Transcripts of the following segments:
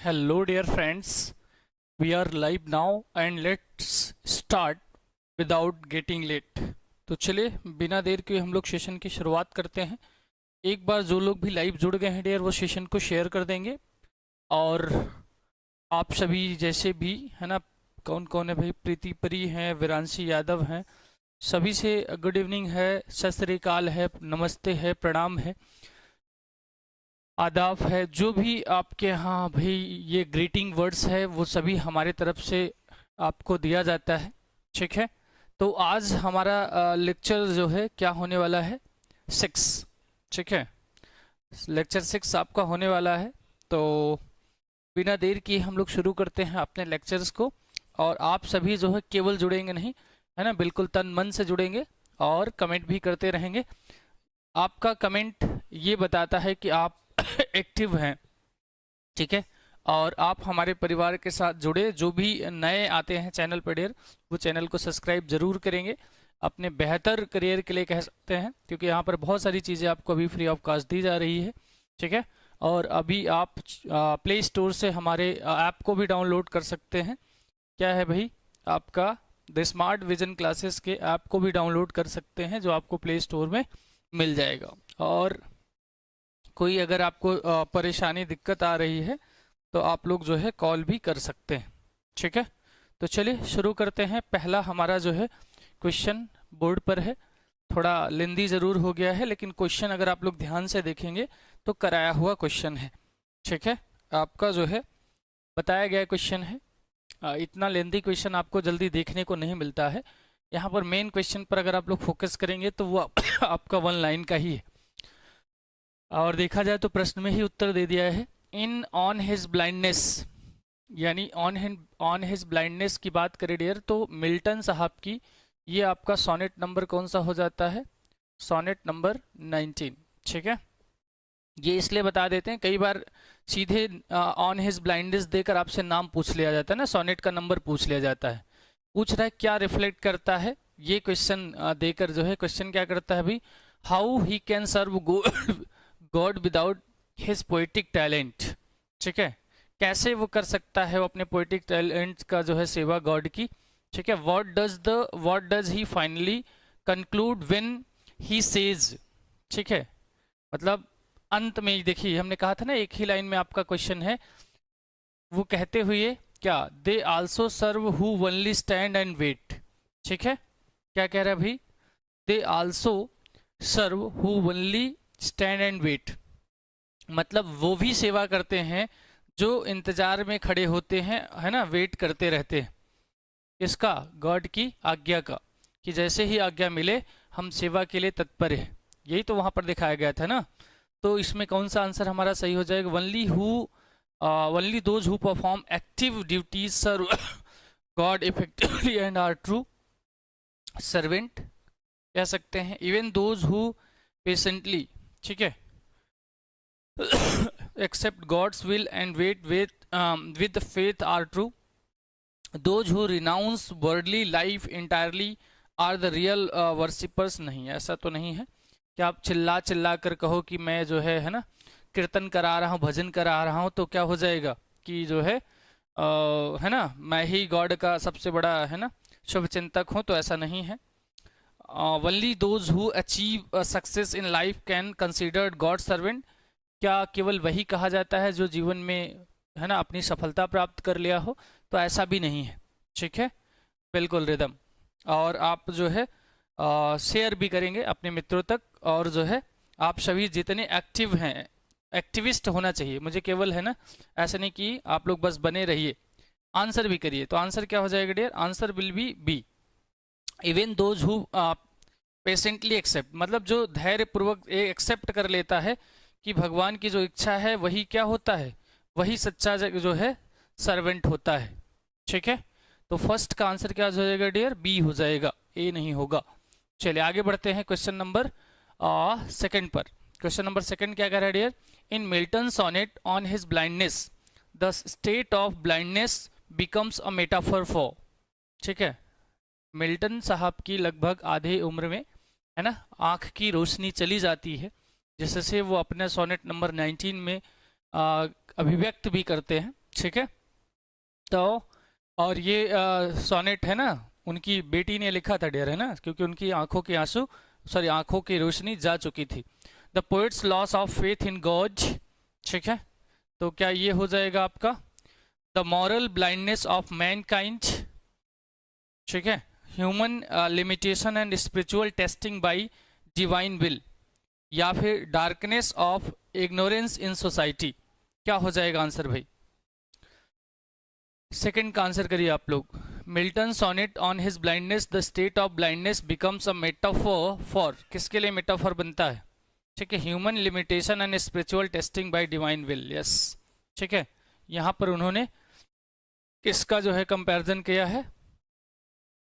Hello, dear friends. We are live now and let's start without getting late. तो चलिए बिना देर के हम लोग सेशन की शुरुआत करते हैं। एक बार जो लोग भी लाइव जुड़ गए हैं डियर वो सेशन को शेयर कर देंगे। और आप सभी जैसे भी है ना, कौन कौन है भाई, प्रीति परी हैं, विरांशी यादव हैं, सभी से गुड इवनिंग है, सत श्री अकाल है, नमस्ते है, प्रणाम है, आदाब है, जो भी आपके यहाँ भाई ये ग्रीटिंग वर्ड्स है वो सभी हमारे तरफ से आपको दिया जाता है। ठीक है, तो आज हमारा लेक्चर जो है क्या होने वाला है, 6। ठीक है, लेक्चर 6 आपका होने वाला है। तो बिना देर किए हम लोग शुरू करते हैं अपने लेक्चर्स को। और आप सभी जो है केवल जुड़ेंगे नहीं, है ना, बिल्कुल तन मन से जुड़ेंगे और कमेंट भी करते रहेंगे। आपका कमेंट ये बताता है कि आप एक्टिव हैं। ठीक है, और आप हमारे परिवार के साथ जुड़े। जो भी नए आते हैं चैनल पर डियर, वो चैनल को सब्सक्राइब जरूर करेंगे, अपने बेहतर करियर के लिए कह सकते हैं, क्योंकि यहाँ पर बहुत सारी चीज़ें आपको अभी फ्री ऑफ कॉस्ट दी जा रही है। ठीक है, और अभी आप प्ले स्टोर से हमारे ऐप को भी डाउनलोड कर सकते हैं। क्या है भाई, आपका द स्मार्ट विजन क्लासेस के ऐप को भी डाउनलोड कर सकते हैं, जो आपको प्ले स्टोर में मिल जाएगा। और कोई अगर आपको परेशानी दिक्कत आ रही है तो आप लोग जो है कॉल भी कर सकते हैं। ठीक है, तो चलिए शुरू करते हैं। पहला हमारा जो है क्वेश्चन बोर्ड पर है, थोड़ा लेंदी ज़रूर हो गया है, लेकिन क्वेश्चन अगर आप लोग ध्यान से देखेंगे तो कराया हुआ क्वेश्चन है। ठीक है, आपका जो है बताया गया क्वेश्चन है। इतना लेंदी क्वेश्चन आपको जल्दी देखने को नहीं मिलता है। यहाँ पर मेन क्वेश्चन पर अगर आप लोग फोकस करेंगे तो वो आपका 1 लाइन का ही है। और देखा जाए तो प्रश्न में ही उत्तर दे दिया है। इन ऑन हिज ब्लाइंडनेस, यानी ऑन हिज ब्लाइंडनेस की बात करें डियर, तो मिल्टन साहब की ये आपका सोनेट नंबर कौन सा हो जाता है, सोनेट नंबर 19। ठीक है, ये इसलिए बता देते हैं, कई बार सीधे ऑन हिज ब्लाइंडनेस देकर आपसे नाम पूछ लिया जाता है ना, सोनेट का नंबर पूछ लिया जाता है। पूछ रहा है क्या रिफ्लेक्ट करता है ये क्वेश्चन देकर, जो है क्वेश्चन क्या करता है भाई, how he can serve God without his poetic talent. ठीक है, कैसे वो कर सकता है वो अपने पोइटिक टैलेंट का जो है सेवा गॉड की। ठीक है, what does he finally conclude when he says. ठीक है, मतलब अंत में देखिए, हमने कहा था ना एक ही लाइन में आपका क्वेश्चन है, वो कहते हुए क्या, they also serve who only stand and wait. ठीक है, क्या कह रहा है भाई, they also serve who only stand and wait, मतलब वो भी सेवा करते हैं जो इंतजार में खड़े होते हैं, है ना, वेट करते रहते हैं। इसका, गॉड की आज्ञा का, कि जैसे ही आज्ञा मिले हम सेवा के लिए तत्पर हैं। यही तो वहां पर दिखाया गया था ना। तो इसमें कौन सा आंसर हमारा सही हो जाएगा, only those who perform active duties serve God effectively and are true servant, कह सकते हैं। इवन दोज हु पेशेंटली, ठीक है, accept God's will and wait with faith are true. Those who renounce worldly life entirely are the real worshippers। नहीं, ऐसा तो नहीं है कि आप चिल्ला चिल्ला कर कहो कि मैं जो है ना कीर्तन करा रहा हूँ, भजन करा रहा हूँ, तो क्या हो जाएगा कि जो है ना मैं ही गॉड का सबसे बड़ा है ना शुभ चिंतक हूँ, तो ऐसा नहीं है। Only those who achieve success in life can considered God's servant। क्या केवल वही कहा जाता है जो जीवन में है ना अपनी सफलता प्राप्त कर लिया हो, तो ऐसा भी नहीं है। ठीक है, बिल्कुल रिदम। और आप जो है शेयर भी करेंगे अपने मित्रों तक, और जो है आप सभी जितने एक्टिव हैं, एक्टिविस्ट होना चाहिए, मुझे केवल है ना ऐसा नहीं कि आप लोग बस बने रहिए, आंसर भी करिए। तो आंसर क्या हो जाएगा dear, answer will be B. Even those who patiently accept, मतलब जो धैर्य पूर्वक एक्सेप्ट कर लेता है कि भगवान की जो इच्छा है वही क्या होता है, वही सच्चा जो है सर्वेंट होता है। ठीक है, तो फर्स्ट का आंसर क्या हो जाएगा डियर, बी हो जाएगा, ए नहीं होगा। चलिए आगे बढ़ते हैं क्वेश्चन नंबर सेकंड पर। क्वेश्चन नंबर सेकंड क्या कह रहा है dear, in Milton sonnet on his blindness the state of blindness becomes a metaphor for. ठीक है, मिल्टन साहब की लगभग आधे उम्र में है ना आँख की रोशनी चली जाती है, जिससे वो अपने सोनेट नंबर 19 में अभिव्यक्त भी करते हैं। ठीक है। तो और ये सोनेट है ना, उनकी बेटी ने लिखा था डियर, है ना, क्योंकि उनकी आंखों के आंसू, सॉरी आंखों की रोशनी जा चुकी थी। The poets loss of faith in God, ठीक है। तो क्या ये हो जाएगा आपका the moral blindness of Mankind, ठीक है। Human limitation and spiritual testing by divine will, या फिर darkness of ignorance in society. क्या हो जाएगा आंसर भाई? सेकंड का आंसर करिए आप लोग। Milton sonnet on his blindness, the state of blindness becomes a metaphor for, किसके लिए मेटाफोर बनता है? ठीक है, human limitation and spiritual testing by divine will, yes, ठीक है। यहाँ पर उन्होंने किसका जो है कंपैरिजन किया है?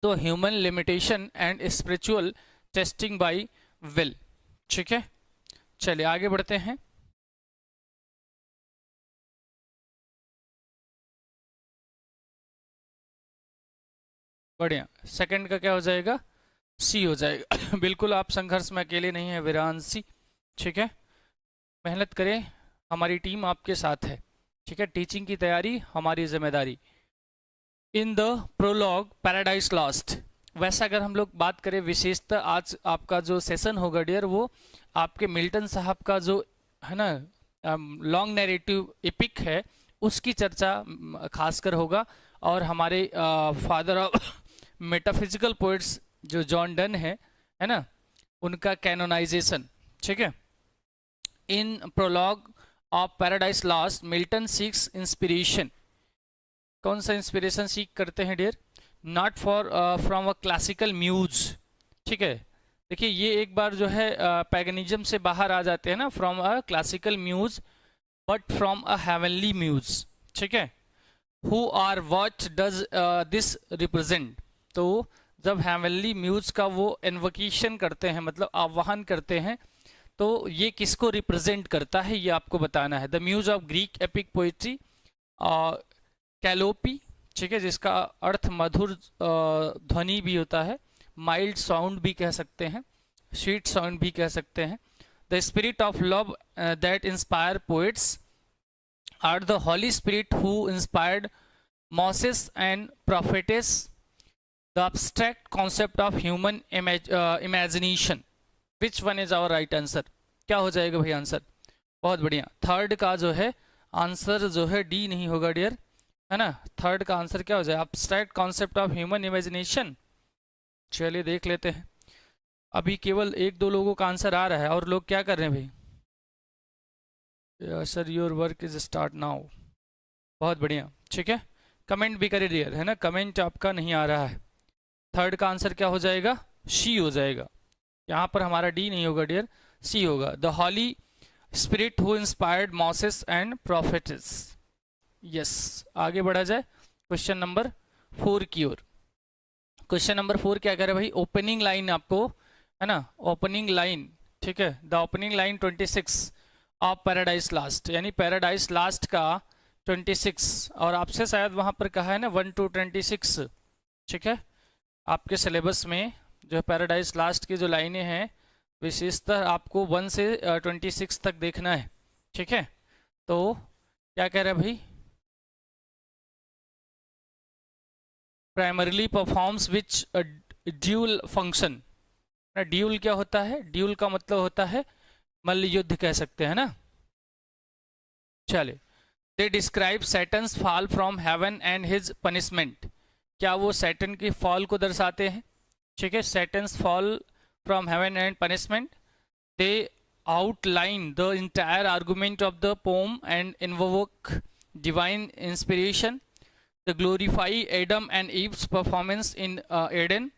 तो human limitation and spiritual testing by will, ठीक है। चलिए आगे बढ़ते हैं। बढ़िया, सेकंड का क्या हो जाएगा? सी हो जाएगा। बिल्कुल आप संघर्ष में अकेले नहीं है वीरांसी, ठीक है। मेहनत करें, हमारी टीम आपके साथ है, ठीक है। टीचिंग की तैयारी हमारी जिम्मेदारी। In the prologue Paradise Lost, वैसा अगर हम लोग बात करें विशेषता, आज आपका जो सेशन होगा डियर वो आपके मिल्टन साहब का जो है ना लॉन्ग नैरेटिव एपिक है उसकी चर्चा खासकर होगा, और हमारे फादर ऑफ मेटाफिजिकल पोइट्स जो जॉन डन है ना, उनका कैनोनाइजेशन, ठीक है। In prologue of Paradise Lost Milton seeks inspiration, कौन सा इंस्पिरेशन सीख करते हैं dear? Not for from a classical muse, ठीक है। देखिए ये एक बार जो है पैगनिज्म से बाहर आ जाते हैं ना, from a classical muse but from a heavenly muse, ठीक है। Who are what does this represent, तो जब हेवनली म्यूज का वो इन्वोकेशन करते हैं, मतलब आह्वान करते हैं, तो ये किसको रिप्रेजेंट करता है ये आपको बताना है। The muse of Greek epic poetry Calliope, ठीक है, जिसका अर्थ मधुर ध्वनि भी होता है, माइल्ड साउंड भी कह सकते हैं, स्वीट साउंड भी कह सकते हैं। The spirit of love that inspire poets or the Holy Spirit who inspired Moses and prophetess, the abstract concept of human imagination, which one is our right answer? क्या हो जाएगा भाई आंसर? बहुत बढ़िया, थर्ड का जो है आंसर जो है डी नहीं होगा डियर, है ना। थर्ड का आंसर क्या हो जाए? abstract concept of human imagination। चलिए देख लेते हैं, अभी केवल एक दो लोगों का आंसर आ रहा है, और लोग क्या कर रहे हैं भाई? Sir your work is start now, बहुत बढ़िया, ठीक है। कमेंट भी करे डियर, है ना, कमेंट आपका नहीं आ रहा है। थर्ड का आंसर क्या हो जाएगा? शी हो जाएगा। यहाँ पर हमारा डी नहीं होगा डियर, सी होगा। The Holy Spirit who inspired Moses and prophets, yes. आगे बढ़ा जाए क्वेश्चन नंबर 4 की ओर। क्वेश्चन नंबर 4 क्या कह रहे हैं भाई? ओपनिंग लाइन आपको, है ना, ओपनिंग लाइन, ठीक है। The opening line 26 of paradise last, यानी पैराडाइज लास्ट का 26, और आपसे शायद वहाँ पर कहा है ना 1 to 26, ठीक है। आपके सिलेबस में जो पैराडाइज लास्ट की जो लाइनें हैं विशेषतः आपको 1 से 26 तक देखना है, ठीक है। तो क्या कह रहे हैं भाई? प्राइमरीली परफॉर्म्स विच ड्यूल फंक्शन। ड्यूल क्या होता है? ड्यूल का मतलब होता है मल्ल युद्ध कह सकते हैं ना। चले, they describe Satan's fall from heaven and his punishment, क्या वो सैटन की फॉल को दर्शाते हैं? ठीक है, Satan's fall from heaven and punishment. They outline the entire argument of the poem and invoke divine inspiration. They glorify Adam and Eve's performance in Eden.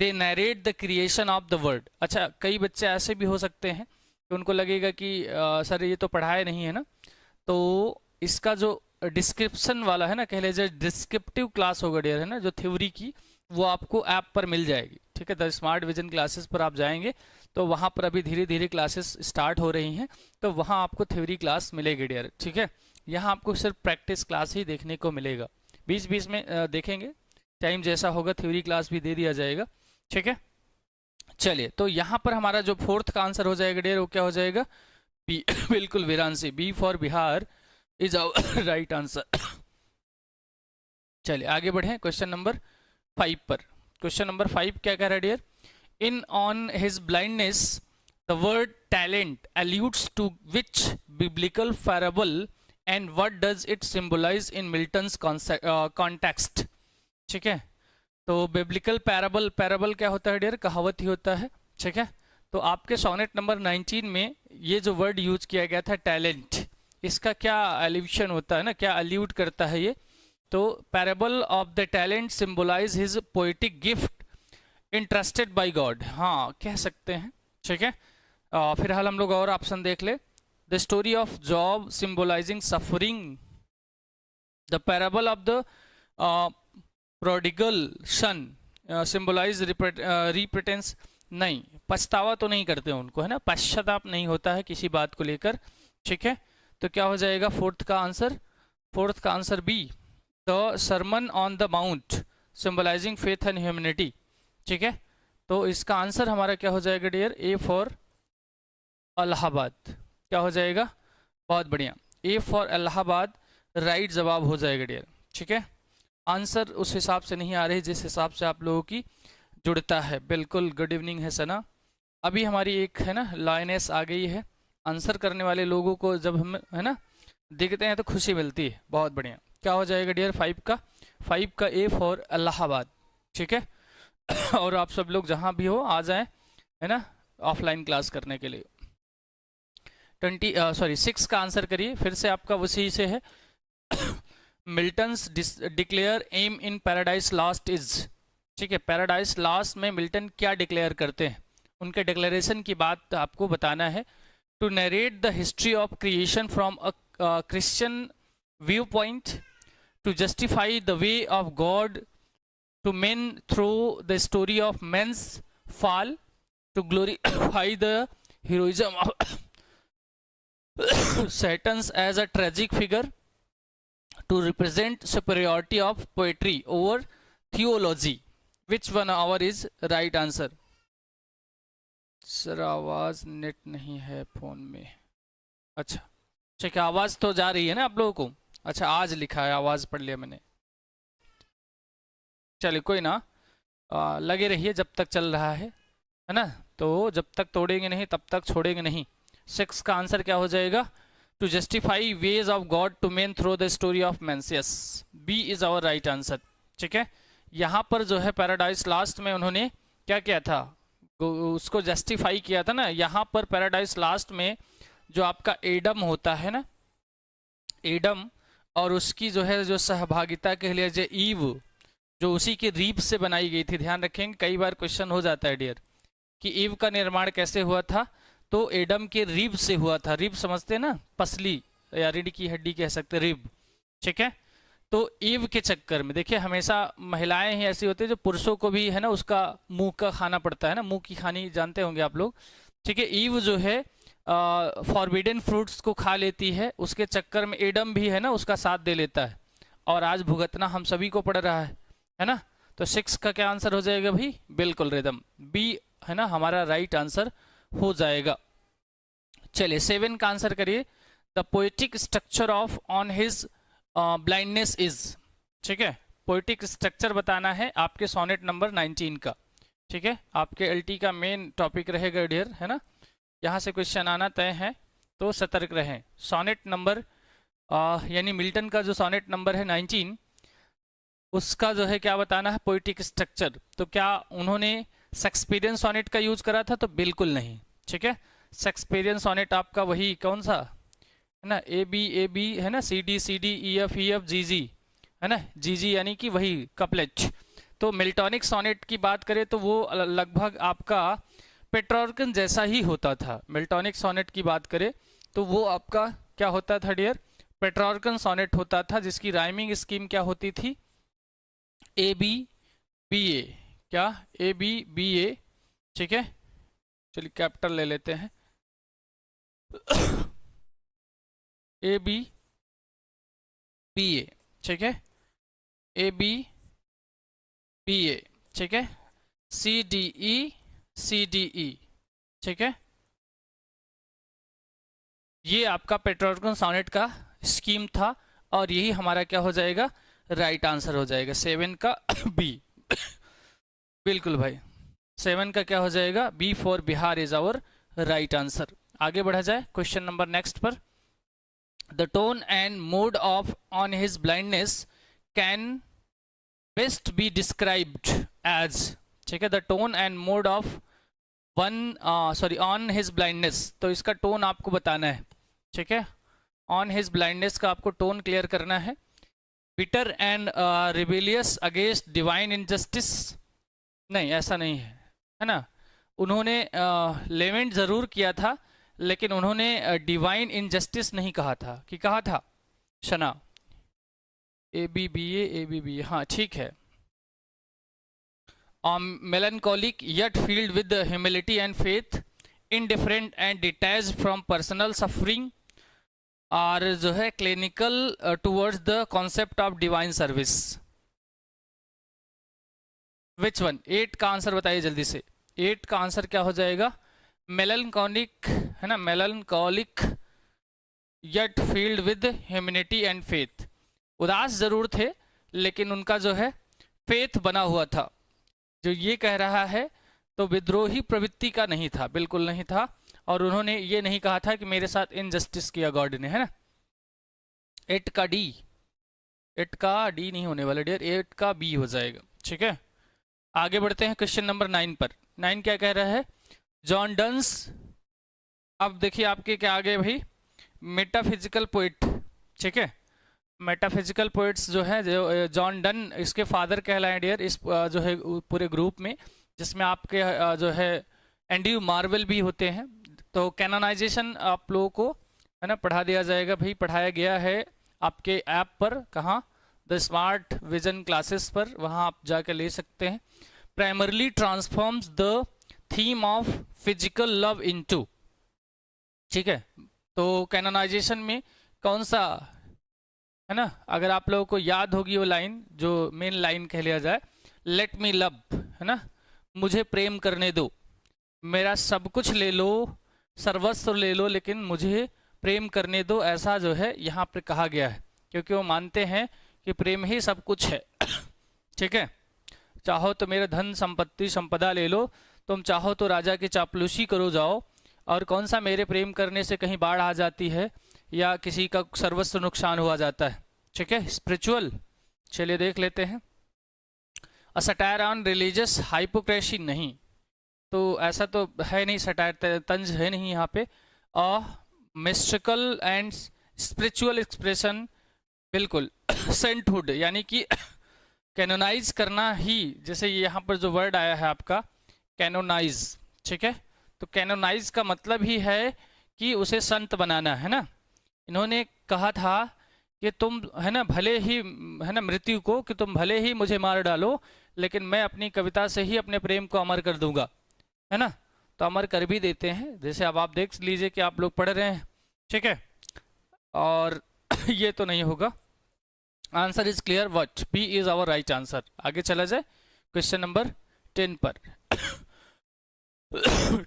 They narrate the creation of the word. अच्छा, कई बच्चे ऐसे भी हो सकते हैं कि उनको लगेगा कि सर ये तो पढ़ाया नहीं है ना, तो इसका जो डिस्क्रिप्शन वाला है ना, कह लीजिए डिस्क्रिप्टिव क्लास होगा डियर, है ना, जो थ्योरी की, वो आपको ऐप पर मिल जाएगी, ठीक है। द स्मार्ट विजन क्लासेस पर आप जाएंगे तो वहाँ पर अभी धीरे धीरे क्लासेस स्टार्ट हो रही हैं, तो वहाँ आपको थ्योरी क्लास मिलेगी डियर, ठीक है। यहाँ आपको सिर्फ प्रैक्टिस क्लास ही देखने को मिलेगा, बीच बीच में देखेंगे, टाइम जैसा होगा थ्योरी क्लास भी दे दिया जाएगा, ठीक है। चलिए, तो यहाँ पर हमारा जो फोर्थ का आंसर हो जाएगा डियर, वो क्या हो जाएगा? बी। बिल्कुल वीरांसी, B for Bihar is our right answer. चलिए आगे बढ़े क्वेश्चन नंबर 5 पर। क्वेश्चन नंबर 5 क्या कह रहा है dear? In on his blindness the word talent alludes to which biblical parable and what does it symbolize in Milton's context? ठीक है, तो बिब्लिकल पैराबल, पैराबल क्या होता है डियर? कहावत ही होता है। ठीक है, तो आपके सोनेट नंबर 19 में ये जो वर्ड यूज किया गया था टैलेंट, इसका क्या एल्यूशन होता है ना, क्या अल्यूड करता है ये? तो parable of the talent symbolise his poetic gift interested by God, हाँ कह सकते हैं। ठीक है, फिलहाल हम लोग और ऑप्शन देख ले। The story of Job symbolising suffering, the parable of the prodigal son symbolise repentance, नहीं पछतावा तो नहीं करते उनको, है ना, पश्चाताप नहीं होता है किसी बात को लेकर। ठीक है, तो क्या हो जाएगा फोर्थ का answer B, the Sermon on the Mount symbolising faith and humanity. ठीक है, तो इसका आंसर हमारा क्या हो जाएगा डियर? A for Allahabad. क्या हो जाएगा? बहुत बढ़िया, ए फॉर इलाहाबाद राइट जवाब हो जाएगा डियर। ठीक है, आंसर उस हिसाब से नहीं आ रहे जिस हिसाब से आप लोगों की जुड़ता है। बिल्कुल, गुड इवनिंग है सना। अभी हमारी एक है ना लाइनेस आ गई है, आंसर करने वाले लोगों को जब हम है ना देखते हैं तो खुशी मिलती है। बहुत बढ़िया, क्या हो जाएगा डियर? 5 का ए फॉर इलाहाबाद। ठीक है, और आप सब लोग जहां भी हो आ जाएं, है ना, ऑफलाइन क्लास करने के लिए। 6 का आंसर करिए, फिर से आपका उसी से है। Milton's declare aim in Paradise Lost is. ठीक है, पैराडाइज लास्ट में मिल्टन क्या डिक्लेयर करते हैं, उनके डिक्लेरेशन की बात आपको बताना है। To narrate the history of creation from a Christian view point, to justify the way of God to men through the story of men's fall, to glorify the heroism of Satan's as a tragic figure, to represent superiority of poetry over theology. Which one our is right answer? Sir आवाज net नहीं है phone में। अच्छा ठीक है, आवाज तो जा रही है ना आप लोगों को? अच्छा, आज लिखा है, आवाज पढ़ लिया मैंने। चलिए कोई ना, लगे रहिए जब तक चल रहा है ना, तो जब तक तोड़ेंगे नहीं तब तक छोड़ेंगे नहीं। 6 का आंसर क्या हो जाएगा? To justify ways of God to men through the story of men's. Yes, B is our right answer. ठीक है, यहाँ पर जो है पैराडाइज लास्ट में उन्होंने क्या किया था, उसको जस्टिफाई किया था ना। यहाँ पर पैराडाइज लास्ट में जो आपका एडम होता है ना, एडम और उसकी जो है जो सहभागिता के लिए जो ईव, जो उसी की रीप से बनाई गई थी। ध्यान रखेंगे, कई बार क्वेश्चन हो जाता है डियर कि ईव का निर्माण कैसे हुआ था, तो एडम के रिब से हुआ था। रिब समझते हैं ना, पसली या रीढ़ की हड्डी कह सकते, रिब। ठीक है, तो ईव के चक्कर में देखिए हमेशा महिलाएं ही ऐसी होती है जो पुरुषों को भी है ना उसका मुंह का खाना पड़ता है ना, मुंह की खानी जानते होंगे आप लोग। ठीक है, ईव जो है फॉरबिडन फ्रूट्स को खा लेती है, उसके चक्कर में एडम भी है ना उसका साथ दे लेता है, और आज भुगतना हम सभी को पड़ रहा है ना। तो 6 का क्या आंसर हो जाएगा भाई? बिल्कुल रिदम, बी है ना हमारा राइट आंसर हो जाएगा। चलिए 7 का आंसर करिए। The poetic structure of on his blindness is. ठीक है, पोएटिक स्ट्रक्चर बताना है आपके सोनेट नंबर 19 का। ठीक है, आपके एलटी का मेन टॉपिक रहेगा डियर, है ना, यहाँ से क्वेश्चन आना तय है, तो सतर्क रहें। सोनेट नंबर यानी मिल्टन का जो सोनेट नंबर है 19, उसका जो है क्या बताना है, पोएटिक स्ट्रक्चर। तो क्या उन्होंने शेक्सपियरियन सोनेट का यूज करा था? तो बिल्कुल नहीं। ठीक है, शेक्सपियरियन सोनेट आपका वही कौन सा है ना, ए बी है ना, C D E F G है ना, जी यानी कि वही कपलेट। तो मिल्टॉनिक सोनेट की बात करें तो वो लगभग आपका पेट्रॉर्कन जैसा ही होता था। मिल्टॉनिक सोनेट की बात करें तो वो आपका क्या होता था डियर? पेट्रॉर्कन सोनेट होता था, जिसकी राइमिंग स्कीम क्या होती थी? ए बी ए, क्या ए बी ए। ठीक है, चलिए कैपिटल ले लेते हैं, ए बी ए। ठीक है, ए बी ए। ठीक है, सी डी ई। ठीक है, ये आपका पेट्रॉर्कन सोनेट का स्कीम था, और यही हमारा क्या हो जाएगा? राइट आंसर हो जाएगा 7 का बी। बिल्कुल भाई, 7 का क्या हो जाएगा, B for Bihar is our right answer. आगे बढ़ा जाए क्वेश्चन नंबर नेक्स्ट पर। The tone and mood of on his blindness can best be described as, ठीक है, the tone and mood of on his blindness, तो इसका टोन आपको बताना है, ठीक है, ऑन हिज ब्लाइंडनेस का आपको टोन क्लियर करना है। Bitter and rebellious against divine injustice, नहीं ऐसा नहीं है ना, उन्होंने लेमेंट ज़रूर किया था लेकिन उन्होंने डिवाइन इनजस्टिस नहीं कहा था, कि कहा था शना, ABBA, हाँ ठीक है। melancholic yet filled with the humility and faith, indifferent and detached from personal suffering, और जो है clinical towards the concept of divine service। Which one? 8 का आंसर बताइए जल्दी से। 8 का आंसर क्या हो जाएगा, melancholic है ना, melancholic yet filled with humility and faith, उदास जरूर थे लेकिन उनका जो है फेथ बना हुआ था। जो ये कह रहा है तो विद्रोही प्रवृत्ति का नहीं था, बिल्कुल नहीं था, और उन्होंने ये नहीं कहा था कि मेरे साथ इनजस्टिस किया गॉड ने, है ना। 8 का डी, 8 का डी नहीं होने वाला डियर, 8 का बी हो जाएगा, ठीक है। आगे बढ़ते हैं क्वेश्चन नंबर 9 पर। 9 क्या कह रहा है, जॉन डन्स, अब देखिए आपके क्या आगे भाई, मेटाफिजिकल पोइट, ठीक है, मेटाफिजिकल पोइट्स जो है, जो जॉन डन इसके फादर कहलाए डियर इस जो है पूरे ग्रुप में, जिसमें आपके जो है एंड्रयू मार्वेल भी होते हैं। तो कैनोनाइजेशन आप लोगों को है ना पढ़ा दिया जाएगा भाई, पढ़ाया गया है आपके ऐप पर, कहाँ, द स्मार्ट विजन क्लासेस पर, वहाँ आप जाकर ले सकते हैं। Primarily transforms the theme of physical love into, ठीक है। तो कैनोनाइजेशन में कौन सा है ना, अगर आप लोगों को याद होगी वो लाइन, जो मेन लाइन कह लिया जाए, लेट मी लव, है ना, मुझे प्रेम करने दो, मेरा सब कुछ ले लो, सर्वस्व ले लो, लेकिन मुझे प्रेम करने दो, ऐसा जो है यहाँ पर कहा गया है, क्योंकि वो मानते हैं कि प्रेम ही सब कुछ है। ठीक है, चाहो तो मेरा धन संपत्ति संपदा ले लो, तुम चाहो तो राजा की चापलूसी करो जाओ, और कौन सा मेरे प्रेम करने से कहीं बाढ़ आ जाती है या किसी का सर्वस्व नुकसान हुआ जाता है। ठीक है, स्पिरिचुअल, चलिए देख लेते हैं। A satire on religious hypocrisy, नहीं, तो ऐसा तो है नहीं, सटायर तंज है नहीं यहाँ पे। अ मिस्टिकल एंड स्पिरिचुअल एक्सप्रेशन, बिल्कुल। सेंटहुड, यानी कि कैनोनाइज करना ही, जैसे यहाँ पर जो वर्ड आया है आपका कैनोनाइज, ठीक है, तो कैनोनाइज का मतलब ही है कि उसे संत बनाना, है ना। इन्होंने कहा था कि तुम है ना भले ही है ना मृत्यु को, कि तुम भले ही मुझे मार डालो, लेकिन मैं अपनी कविता से ही अपने प्रेम को अमर कर दूंगा, है ना। तो अमर कर भी देते हैं, जैसे अब आप देख लीजिए कि आप लोग पढ़ रहे हैं, ठीक है, और ये तो नहीं होगा। Answer is clear, what, B is our right answer. आगे चला जाए क्वेश्चन नंबर 10 पर।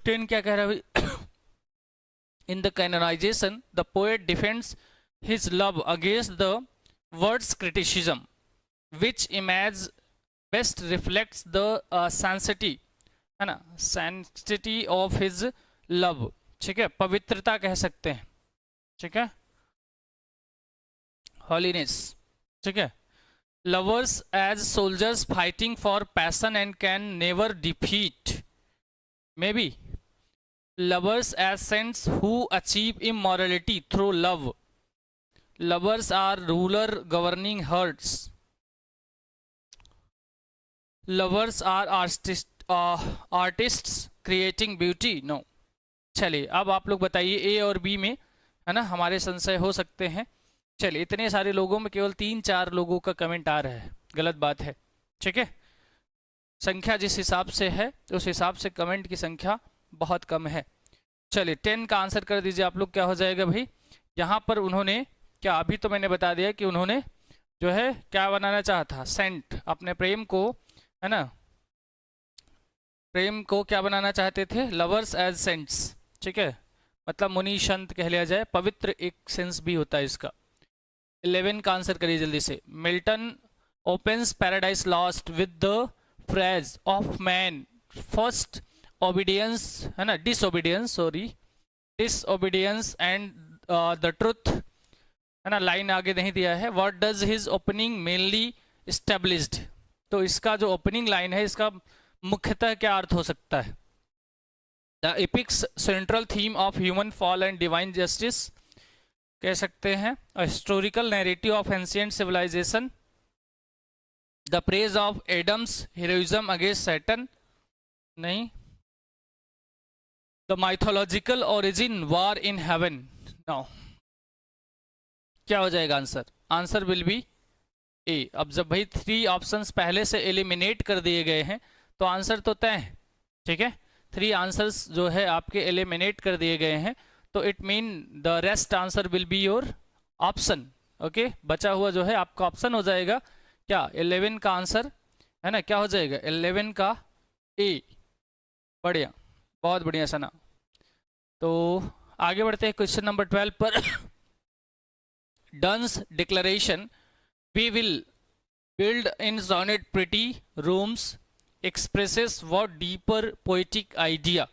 10 क्या कह रहा है, in the canonization the poet defends his love against the world's criticism, which image best reflects the sanctity, है ना, sanctity of his love, ठीक है, पवित्रता कह सकते हैं, ठीक है, holiness, ठीक है। lovers as soldiers fighting for passion and can never defeat, maybe lovers as saints who achieve immortality through love, lovers are ruler governing hearts, lovers are artists creating beauty, no। चलिए अब आप लोग बताइए, ए और B में है ना हमारे संशय हो सकते हैं। चलिए, इतने सारे लोगों में केवल 3-4 लोगों का कमेंट आ रहा है, गलत बात है, ठीक है। संख्या जिस हिसाब से है उस हिसाब से कमेंट की संख्या बहुत कम है। चलिए 10 का आंसर कर दीजिए आप लोग, क्या हो जाएगा भाई। यहाँ पर उन्होंने क्या, अभी तो मैंने बता दिया कि उन्होंने जो है क्या बनाना चाहा था, सेंट, अपने प्रेम को, है ना, प्रेम को क्या बनाना चाहते थे, लवर्स एज सेंट्स, ठीक है, मतलब मुनि संत कह लिया जाए, पवित्र एक सेंस भी होता है इसका। 11 का आंसर करिए जल्दी से। Milton opens Paradise Lost with the phrase of man first obedience, है ना, disobedience, sorry, disobedience and the truth, है ना, लाइन आगे नहीं दिया है. What does his opening mainly established? तो इसका जो ओपनिंग लाइन है इसका मुख्यतः क्या अर्थ हो सकता है? The epic's central theme of human fall and divine justice कह सकते हैं. Historical narrative of ancient civilisation. The praise of Adam's heroism against Satan नहीं. The mythological origin war in heaven. No. क्या हो जाएगा answer? Answer will be A. अब जब भाई 3 ऑप्शंस पहले से एलिमिनेट कर दिए गए हैं तो आंसर तो तय है. ठीक है, 3 आंसर्स जो है आपके एलिमिनेट कर दिए गए हैं तो it mean the rest answer will be your option. Okay, बचा हुआ जो है आपका ऑप्शन हो जाएगा क्या? 11 का आंसर है ना, क्या हो जाएगा? 11 का ए. बढ़िया, बहुत बढ़िया सना. तो आगे बढ़ते हैं क्वेश्चन नंबर 12 पर. डन्स declaration we will build in sonnet pretty rooms expresses what deeper poetic idea.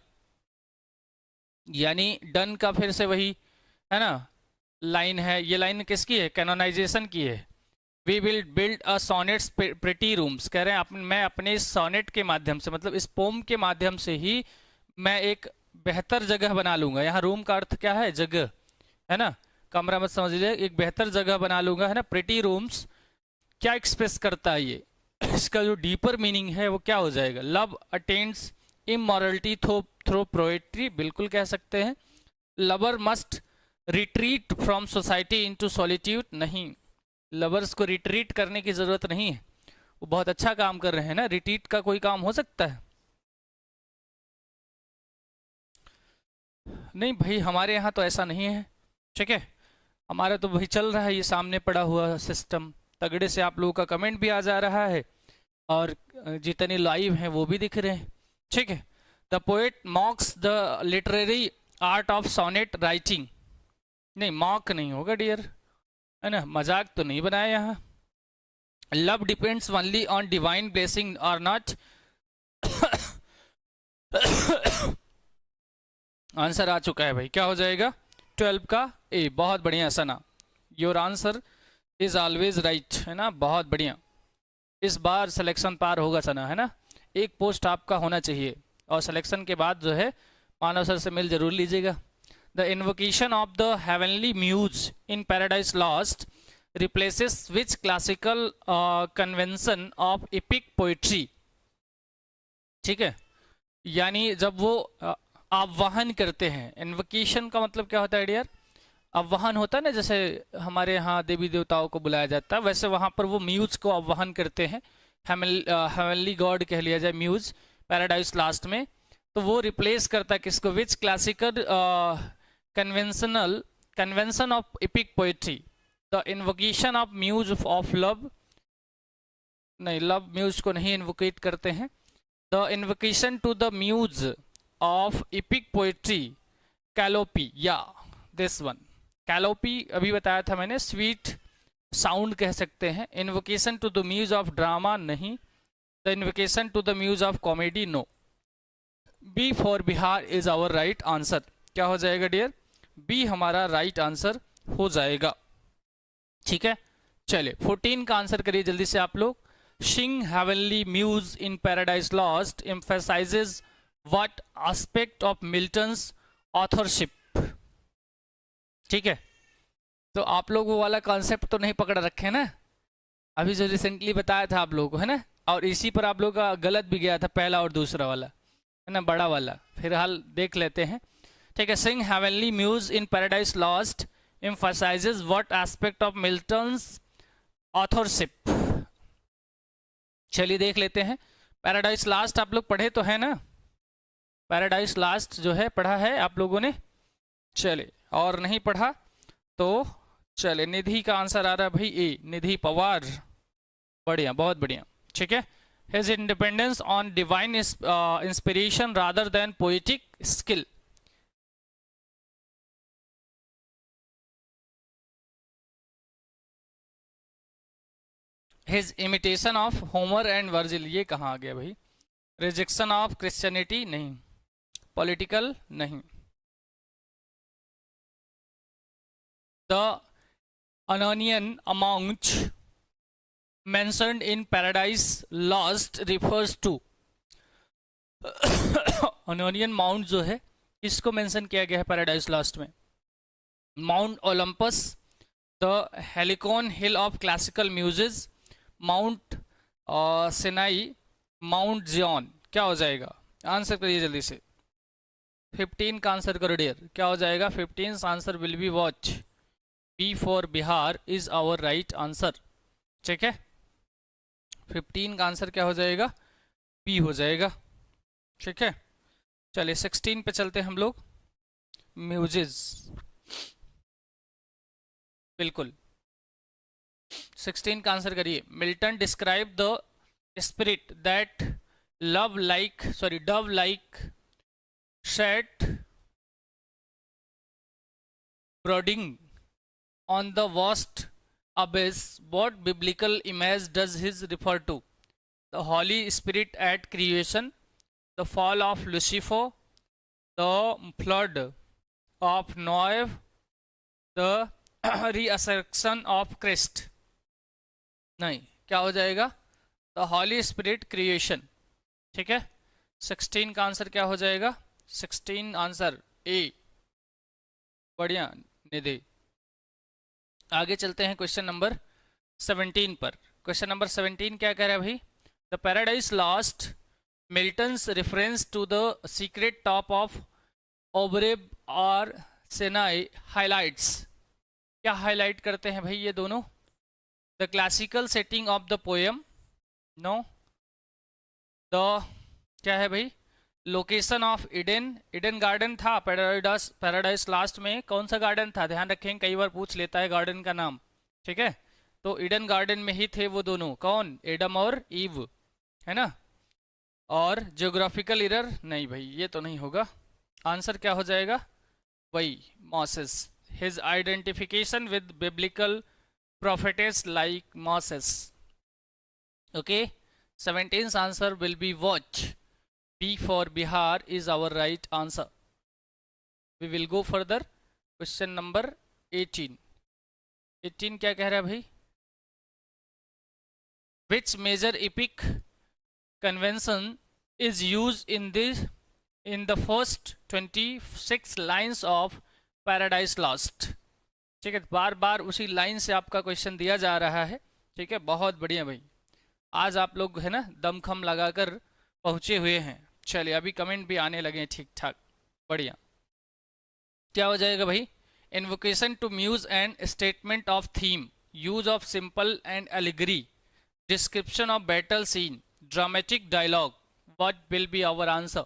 यानी डन का फिर से वही है ना लाइन है. ये लाइन किसकी है? कैनोनाइजेशन की है. we will build a sonnets pretty rooms. कह रहे हैं मैं अपने इस सोनेट के माध्यम से, मतलब इस पोम के माध्यम से ही मैं एक बेहतर जगह बना लूंगा. यहाँ रूम का अर्थ क्या है? जगह, है ना, कमरा मत समझ लीजिए. एक बेहतर जगह बना लूंगा, है ना. प्रिटी रूम्स क्या एक्सप्रेस करता है ये? इसका जो डीपर मीनिंग है वो क्या हो जाएगा? Love attains immorality through poetry. बिल्कुल कह सकते हैं. Lover must retreat from society into solitude. नहीं, लवर्स को रिट्रीट करने की जरूरत नहीं है, वो बहुत अच्छा काम कर रहे हैं ना. रिट्रीट का कोई काम हो सकता है? नहीं भाई, हमारे यहाँ तो ऐसा नहीं है. ठीक है, हमारा तो भाई चल रहा है ये सामने पड़ा हुआ सिस्टम. तगड़े से आप लोगों का कमेंट भी आ जा रहा है और जितने लाइव हैं वो भी दिख रहे हैं. ठीक है. The poet mocks the literary art of sonnet writing. नहीं, मॉक नहीं होगा डियर, है ना, मजाक तो नहीं बनाया यहाँ. Love depends only on divine blessing और नॉट. आंसर आ चुका है भाई, क्या हो जाएगा? 12 का ए. बहुत बढ़िया Sana, your answer is always right, है ना. बहुत बढ़िया. इस बार सिलेक्शन पार होगा सना, है ना. एक पोस्ट आपका होना चाहिए और सिलेक्शन के बाद जो है मानव सर से मिल जरूर लीजिएगा. The invocation of the heavenly muse in Paradise Lost replaces which classical convention of epic poetry. ठीक है, यानी जब वो आवाहन करते हैं. इन्वोकेशन का मतलब क्या होता है डियर? आवाहन होता है ना, जैसे हमारे यहाँ देवी देवताओं को बुलाया जाता है, वैसे वहाँ पर वो म्यूज को आवाहन करते हैं. हेवनली गॉड कह लिया जाए म्यूज पैराडाइज लास्ट में. तो वो रिप्लेस करता है किसको? Which classical convention of epic poetry. The invocation of muse of love. नहीं, लव म्यूज को नहीं इन्वोकेट करते हैं. The invocation to the muse of epic poetry Calliope. या दिस वन कैलोपी अभी बताया था मैंने. स्वीट साउंड कह सकते हैं. Invocation to the muse of drama नहीं. The invocation to the muse of comedy no. B for Bihar is our right answer. क्या हो जाएगा डियर? बी हमारा राइट आंसर हो जाएगा. ठीक है, चलिए 14 का आंसर करिए जल्दी से आप लोग. शिंग heavenly muse in Paradise Lost emphasises what aspect of Milton's authorship. ठीक है, तो आप लोग वो वाला कॉन्सेप्ट तो नहीं पकड़ रखे ना, अभी जो रिसेंटली बताया था आप लोगों को, है ना. और इसी पर आप लोगों का गलत भी गया था, पहला और दूसरा वाला, है ना, बड़ा वाला. फिलहाल देख लेते हैं. ठीक है. Sing heavenly muse in Paradise Lost emphasises what aspect of Milton's authorship. चलिए देख लेते हैं. पैराडाइज लास्ट आप लोग पढ़े तो है ना? पैराडाइज लास्ट जो है पढ़ा है आप लोगों ने? चलिए, और नहीं पढ़ा तो चले. निधि का आंसर आ रहा है भाई ए. निधि पवार. बढ़िया, बहुत बढ़िया. ठीक है. His independence on divine inspiration rather than poetic skill. His imitation of Homer and Virgil, ये कहाँ आ गया भाई? रिजेक्शन ऑफ क्रिश्चियनिटी नहीं, पॉलिटिकल नहीं, the Aonian amount mentioned in Paradise Lost refers to Aonian mount जो है इसको मेंशन किया गया है पैराडाइज लॉस्ट में। Mount Olympus, the Helicon hill of classical muses, Mount Sinai, Mount Zion. क्या हो जाएगा? आंसर करिए जल्दी से। 15 का आंसर करो डियर, क्या हो जाएगा? 15 answer will be what, B for Bihar is our right answer. ठीक है, 15 का आंसर क्या हो जाएगा? बी हो जाएगा। ठीक है, चलिए 16 पे चलते हैं हम लोग। म्यूजिज, बिल्कुल 16 का आंसर करिए। Milton describe the spirit that dove like sat brooding on the vast abyss. What biblical image does his refer to? The Holy Spirit at creation, the fall of Lucifer, the flood of Noah, the resurrection of Christ. नहीं, क्या हो जाएगा? The Holy Spirit creation। ठीक है, 16 का answer क्या हो जाएगा? 16 आंसर ए। बढ़िया निधि। आगे चलते हैं क्वेश्चन नंबर 17 पर। क्वेश्चन नंबर 17 क्या कह रहा है भाई? The Paradise Lost Milton's reference to the secret top of Oreb or Sinai highlights. क्या हाईलाइट करते हैं भाई ये दोनों? The classical setting of the poem, no. The क्या है भाई? लोकेशन ऑफ ईडन गार्डन था पैराडाइज लास्ट में। कौन सा गार्डन था? ध्यान रखें, कई बार पूछ लेता है गार्डन का नाम। ठीक है, तो ईडन गार्डन में ही थे वो दोनों। कौन? एडम और ईव, है ना। और जियोग्राफिकल एरर नहीं भाई, ये तो नहीं होगा। आंसर क्या हो जाएगा? वही Moses, his identification with biblical prophets like Moses. Okay, 17th answer will be watch, B for Bihar is our right answer. We will go further. Question number 18. 18 क्या कह रहा है भाई? Which major epic convention is used in the first 26 lines of Paradise Lost? ठीक है, बार बार उसी line से आपका क्वेश्चन दिया जा रहा है। ठीक है, बहुत बढ़िया भाई, आज आप लोग है ना दमखम लगाकर पहुंचे हुए हैं। चलिए अभी कमेंट भी आने लगे ठीक ठाक, बढ़िया। क्या हो जाएगा भाई? Invocation to muse and statement of theme, use of simple and allegory, description of battle scene, dramatic dialogue. What will be our answer?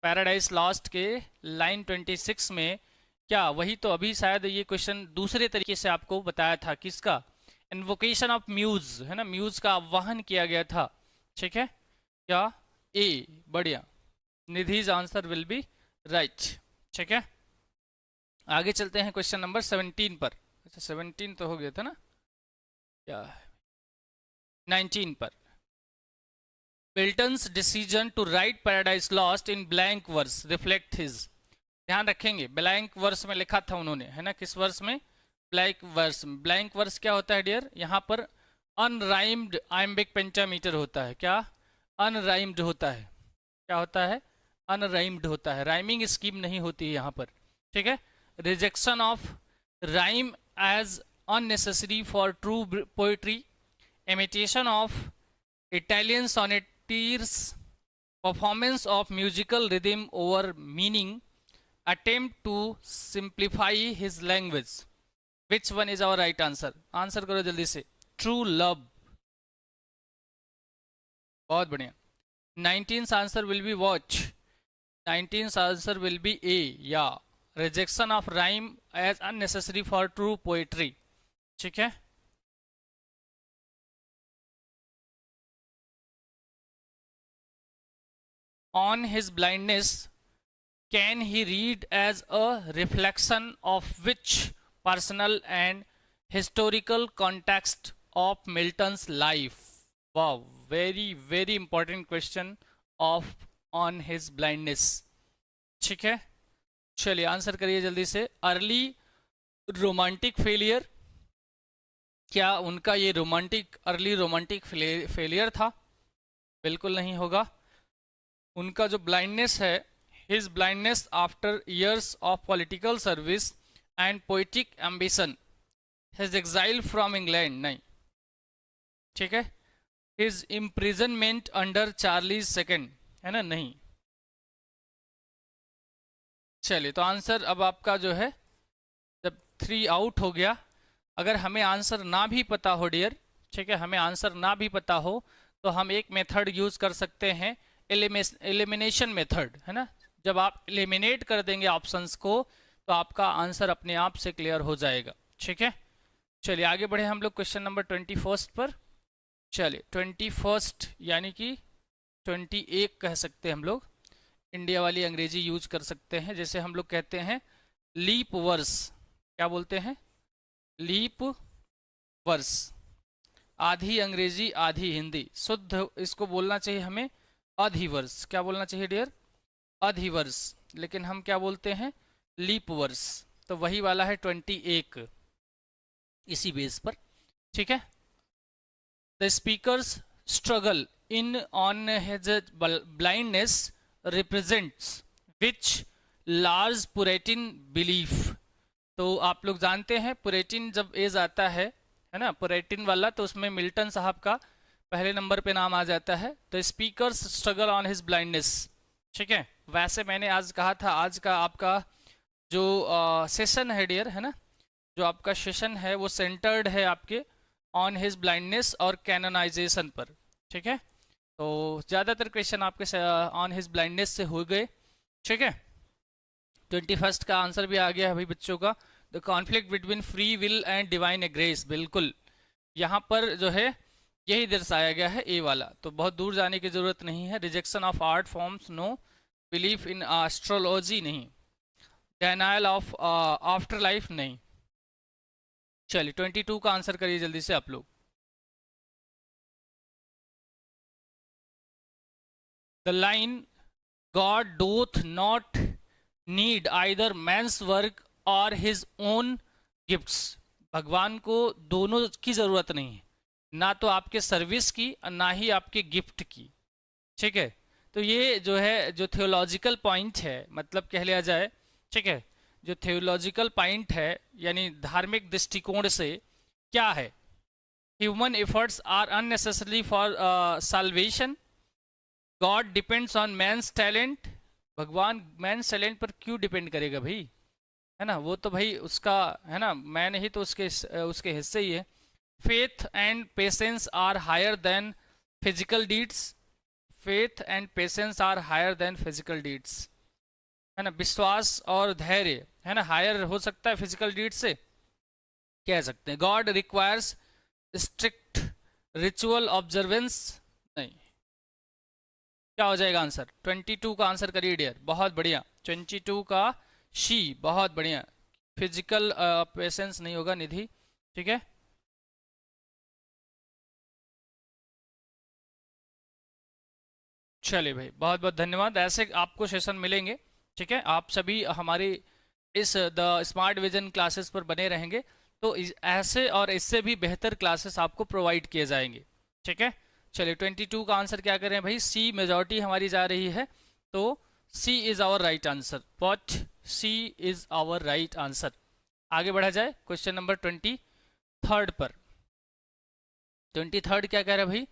Paradise Lost के लाइन 26 में क्या वही तो अभी शायद ये क्वेश्चन दूसरे तरीके से आपको बताया था। किसका? इन्वोकेशन ऑफ म्यूज, है ना, म्यूज का आह्वान किया गया था। ठीक है, क्या? ए, बढ़िया। निधिज आंसर विल बी राइट। ठीक है, आगे चलते हैं क्वेश्चन नंबर 17 पर। अच्छा 17 तो हो गया था ना, क्या 19 पर। Milton's decision to write Paradise Lost in blank verse reflect his. ध्यान रखेंगे, ब्लैंक वर्स में लिखा था उन्होंने, है ना। किस वर्स में? Blank verse. ब्लैंक वर्स क्या होता है डियर? यहाँ पर अनराइम्ड आइम्बिक पेंटामीटर होता है। क्या? अनराइम्ड होता है। क्या होता है? अनराइम्ड होता है, राइमिंग स्कीम नहीं होती है यहाँ पर। ठीक है, rejection of rhyme as unnecessary for true poetry, imitation of Italian sonneteers, performance of musical rhythm over meaning, attempt to simplify his language. Which one is our right answer? Answer करो जल्दी से। ट्रू लव, बहुत बढ़िया। 19th answer will be watch, 19th answer will be A, या rejection of rhyme as unnecessary for true poetry. ठीक है, on his blindness can he read as a reflection of which personal and historical context of Milton's life. वाह, very very important question of on his blindness. ठीक है, चलिए answer करिए जल्दी से। Early romantic failure, क्या उनका ये अर्ली रोमांटिक फेलियर था? बिल्कुल नहीं होगा। उनका जो ब्लाइंडनेस है, his blindness after years of political service and poetic ambition, his exile from England, नहीं। ठीक है, his imprisonment under Charlie's second, है ना, नहीं। चलिए, तो आंसर अब आपका जो है, जब 3 आउट हो गया, अगर हमें आंसर ना भी पता हो डियर, ठीक है, हमें आंसर ना भी पता हो तो हम एक मेथड यूज कर सकते हैं, एलिमिनेशन मेथड, है ना। जब आप एलिमिनेट कर देंगे ऑप्शंस को तो आपका आंसर अपने आप से क्लियर हो जाएगा। ठीक है, चलिए आगे बढ़े हम लोग क्वेश्चन नंबर 21 पर। चलिए 21 यानी कि 21 कह सकते हैं हम लोग, इंडिया वाली अंग्रेजी यूज कर सकते हैं। जैसे हम लोग कहते हैं लीप वर्स, क्या बोलते हैं? Leap verse. आधी अंग्रेजी आधी हिंदी, शुद्ध इसको बोलना चाहिए हमें अधिवर्ष। क्या बोलना चाहिए डियर? अधिवर्ष। लेकिन हम क्या बोलते हैं? लीप वर्ष। तो वही वाला है 21, इसी बेस पर। ठीक है, the speaker's struggle in on his blindness represents which large Puritan belief. तो आप लोग जानते हैं पुरेटिन जब एज आता है ना, पुरेटिन वाला, तो उसमें मिल्टन साहब का पहले नंबर पे नाम आ जाता है। तो speakers struggle on his blindness. ठीक है, वैसे मैंने आज कहा था, आज का आपका जो सेशन है डियर, है ना, जो आपका सेशन है वो सेंटर्ड है आपके ऑन हिज ब्लाइंडनेस और कैनोनाइजेशन पर। ठीक है, तो ज़्यादातर क्वेश्चन आपके ऑन हिज ब्लाइंडनेस से हो गए। ठीक है, 21 का आंसर भी आ गया है भाई बच्चों का, the conflict between free will and divine grace. बिल्कुल, यहाँ पर जो है यही दर्शाया गया है, ए वाला, तो बहुत दूर जाने की जरूरत नहीं है। Rejection of art forms, no. Belief in astrology, नहीं। डेनायल ऑफ आफ्टर लाइफ, नहीं। चलिए 22 का आंसर करिए जल्दी से आप लोग। The line God doth not need either man's work or his own gifts. भगवान को दोनों की जरूरत नहीं है, ना तो आपके सर्विस की और ना ही आपके गिफ्ट की। ठीक है, तो ये जो है जो थियोलॉजिकल पॉइंट है, मतलब कह लिया जाए, ठीक है, जो थियोलॉजिकल पॉइंट है यानी धार्मिक दृष्टिकोण से क्या है, human efforts are unnecessary for salvation, God depends on man's talent. भगवान मैंस टैलेंट पर क्यों डिपेंड करेगा भाई, है ना, वो तो भाई उसका, है ना, मैन ही तो उसके हिस्से ही है। Faith and patience are higher than physical deeds. Faith and patience are higher than physical deeds, है ना। विश्वास और धैर्य, है ना, हायर हो सकता है फिजिकल डीड से, कह सकते हैं। God requires strict ritual observance, नहीं। क्या हो जाएगा आंसर? 22 का आंसर करिए डियर, बहुत बढ़िया। 22 का शी, बहुत बढ़िया। फिजिकल पेशेंस नहीं होगा निधि, ठीक है। चलिए भाई, बहुत बहुत धन्यवाद। ऐसे आपको सेशन मिलेंगे, ठीक है, आप सभी हमारी इस द स्मार्ट विजन क्लासेस पर बने रहेंगे, तो ऐसे और इससे भी बेहतर क्लासेस आपको प्रोवाइड किए जाएंगे। ठीक है, चलिए 22 का आंसर क्या करें भाई? सी मेजॉरिटी हमारी जा रही है, तो C is our right answer. What? C is our right answer. आगे बढ़ा जाए क्वेश्चन नंबर 23 पर। 23 क्या कह रहा है भाई?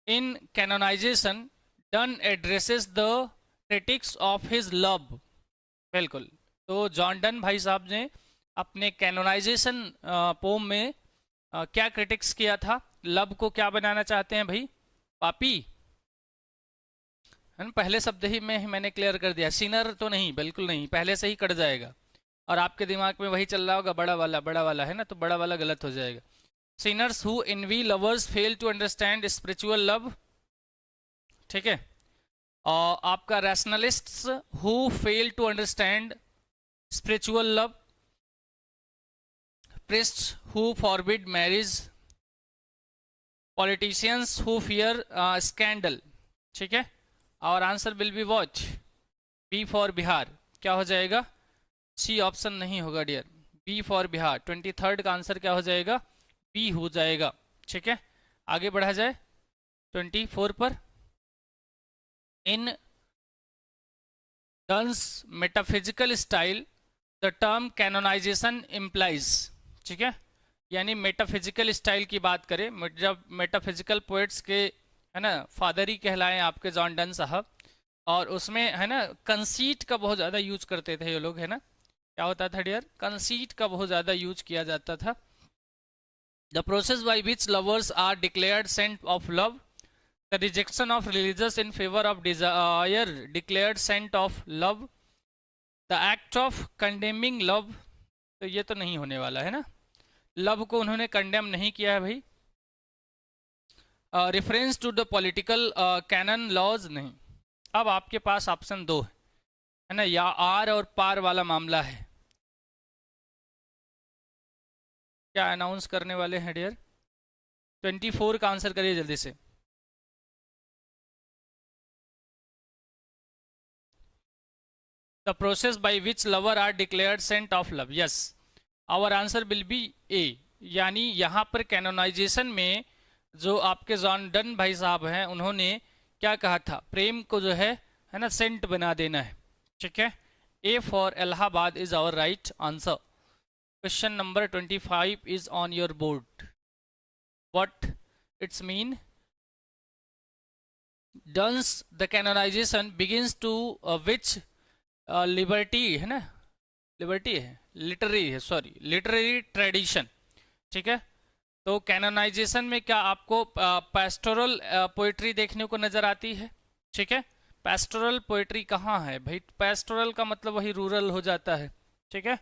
In canonisation Donne addresses the critics of his love. बिल्कुल, तो जॉन डन भाई साहब ने अपने कैनोनाइजेशन पोम में क्या क्रिटिक्स किया था? लव को क्या बनाना चाहते हैं भाई? पापी, है ना। पहले शब्द ही में मैंने क्लियर कर दिया, सिनर तो नहीं, बिल्कुल नहीं, पहले से ही कट जाएगा। और आपके दिमाग में वही चल रहा होगा, बड़ा वाला, है ना, तो बड़ा वाला गलत हो जाएगा। Sinners who envy lovers fail to understand spiritual love, ठीक है। और आपका rationalists who fail to understand spiritual love, priests who forbid marriage, politicians who fear scandal. ठीक है, our answer will be what? B for Bihar. क्या हो जाएगा? C option नहीं होगा dear, B for Bihar. 23rd का आंसर क्या हो जाएगा? बी हो जाएगा. ठीक है, आगे बढ़ा जाए 24 पर. In Donne's metaphysical style the term canonisation implies. ठीक है, यानी मेटाफिजिकल स्टाइल की बात करें, जब मेटाफिजिकल पोएट्स के है ना फादर ही कहलाए आपके जॉन डन साहब, और उसमें है ना कंसीट का बहुत ज़्यादा यूज करते थे ये लोग, है ना. क्या होता था डियर? कंसीट का बहुत ज़्यादा यूज किया जाता था. The process by which lovers are declared saint of love, the rejection of religious in favour of desire declared saint of love, the act of condemning love. तो ये तो नहीं होने वाला है ना, लव को उन्होंने कंडेम नहीं किया है भाई. Reference to the political canon laws नहीं. अब आपके पास ऑप्शन 2 है ना, या आर और पार वाला मामला है. क्या अनाउंस करने वाले हैं डियर? 24 का आंसर करिए जल्दी से. The process by which lover are declared saint of love. Yes, our answer will be A. यानी यहाँ पर कैनोनाइजेशन में जो आपके जॉन डन भाई साहब हैं, उन्होंने क्या कहा था? प्रेम को जो है ना सेंट बना देना है. ठीक है, A for Allahabad is our right answer. Question number 25 is on your board. What it's mean? Donne's the canonisation begins to which liberty है ना, लिबर्टी है, लिटरेरी है, सॉरी, लिटरेरी ट्रेडिशन. ठीक है, तो कैनोनाइजेशन में क्या आपको पैस्टोरल पोइट्री देखने को नजर आती है? ठीक है, पैस्टोरल पोइट्री कहाँ है भाई? पैस्टोरल का मतलब वही रूरल हो जाता है. ठीक है,